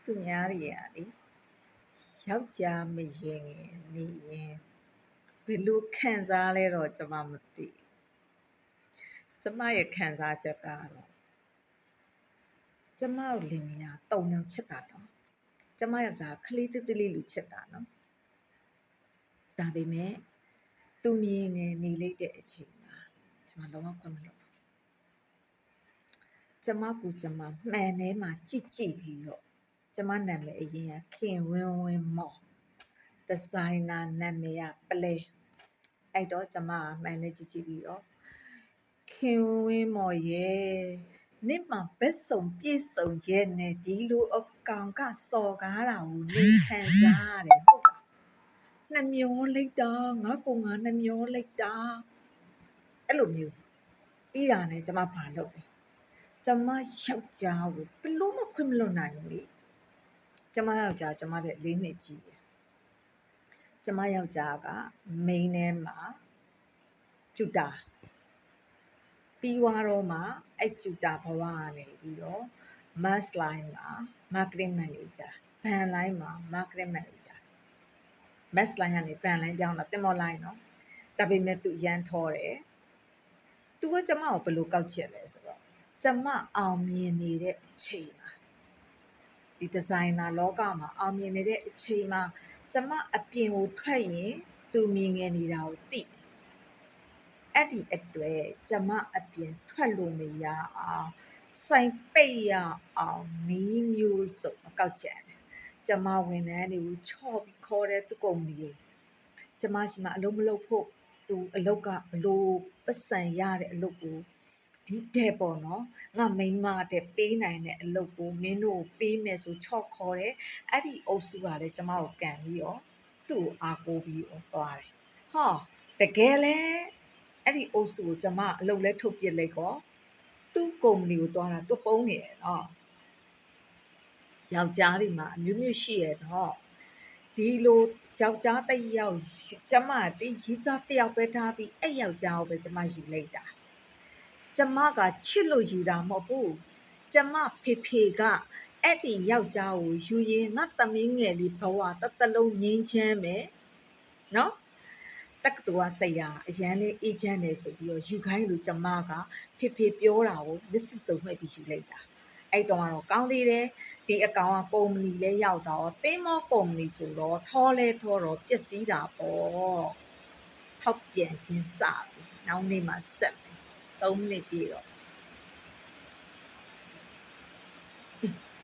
သူများတွေကလေယောက်ျားမရင်နေရင်ဘယ်လိုခံစားလဲတော့ကျမမသိကျမရဲ့ခံစားချက်ကတော့ကျမကိုလင်မယား3ယောက်ချစ်တာနော်ကျမယောက်ျားခလေးသေးသေးလေးလူချစ်တာနော်ဒါပေမဲ့သူမြင်ငယ်နေလိုက်တဲ့အချိန်မှာကျမလုံးဝခွင့်မလို့ကျမကူကျမမှန်ထဲမှာကြည့်ပြီးတော့ကျမနာမည်အရင်ကခင်ဝင်းဝင်းမော်ဒီဇိုင်နာနာမည်ကပလဲအဲ့တော့ကျမမှန်နဲ့ကြည့်ပြီးတော့ခင်ဝင်းမော်ရဲ့နေ့မှာဘက်စုံပြည့်စုံရဲ့နဲ့ဒီလိုအကောင်ကစော်ကားတာကိုနေခံစားရတယ်ဟုတ်လားနှမျောလိုက်တာငါကောင်ကနှမျောလိုက်တာအဲ့လိုမျိုးပြီးတာနဲ့ကျမဘာလုပ်လဲကျမယောက်ျားကိုဘလို့မခွင့်မလွတ်နိုင်ဘူးလေကျမယောက်ျားကျမတဲ့4နှစ်ကြီးတယ်ကျမယောက်ျားကမိန်းထဲမှာကျူတာပြီးွားတော့မှအဲ့ကျူတာဘဝကနေပြီးတော့ mass line မှာ marketing manager ဘန် line မှာ marketing manager mass line ကနေဘန် line ပြောင်းလာတင်မော line เนาะဒါပေမဲ့သူရန်ထော်တယ်သူကကျမကိုဘယ်လိုကောက်ချက်လဲဆိုတော့ကျမအောင်မြင်နေတဲ့အချိန်မှာဒီဒီဇိုင်နာလောကမှာအောင်မြင်နေတဲ့အချိန်မှာကျမအပြင်ကိုထွက်ရင်သူမြင်ငယ်နေတာကိုသိအဲ့ဒီအတွက်ကျမအပြင်ထွက်လို့မရအောင်စိုင်ပိတ်ရအောင်နီးမျိုးစုံကောက်ချက်တယ်ကျမဝန်ထမ်းတွေကိုချော့ပြီးခေါ်တဲ့သူကုမ္ပဏီကိုကျမရှိမှအလုပ်မလုပ်ဖို့သူအလုပ်ကဘလို့ပတ်စံရတဲ့အလုပ်ကိုဒီတဲ့ပေါ့နော်ငါမိန်းမတဲ့ပေးနိုင်တဲ့အလုပ်ကိုမင်းတို့ပေးမယ်ဆိုချော့ခေါ်တယ်အဲ့ဒီအုပ်စုကလည်းကျမကိုကန်ပြီးတော့သူ့ကိုအားကိုးပြီးတော့သွားတယ်ဟောတကယ်လဲအဲ့ဒီအုပ်စုကိုကျမအလုပ်လဲထုတ်ပြစ်လိုက်တော့သူ့ကုမ္ပဏီကိုသွားတာသူပုံးနေတယ်နော်ယောက်ျားတွေမှာအမျိုးမျိုးရှိရတော့ဒီလိုယောက်ျားတစ်ယောက်ကျမတီးရီးစားတစ်ယောက်ပဲထားပြီးအဲ့ယောက်ျားကိုပဲကျမယူလိုက်တာကျမကချစ်လို့ယူတာမဟုတ်ဘူးကျမဖေကအဲ့ဒီယောက်ျားကိုယူရင်ငါသမီးငယ်လေးဘဝတလုံးငင်းချမ်းပဲနော်တက္ကသိုလ်ကဆရာအရန်လေးအေဂျင့်နေဆိုပြီးတော့ယူခိုင်းလို့ကျမကဖေပြောတာကိုမစ်စုစုံမှတ်ပြီးယူလိုက်တာအဲ့တော့ကောင်းသေးတယ်ဒီအကောင်ကကုမ္ပဏီလဲရောက်တော့တင်းမောကုမ္ပဏီဆိုတော့ထောလဲထောတော့ပျက်စီးတာပေါ့ထောက်ပြန်ခြင်းစပြီနောက်နေ့မှဆက်3မိနစ်ပြည့်တော့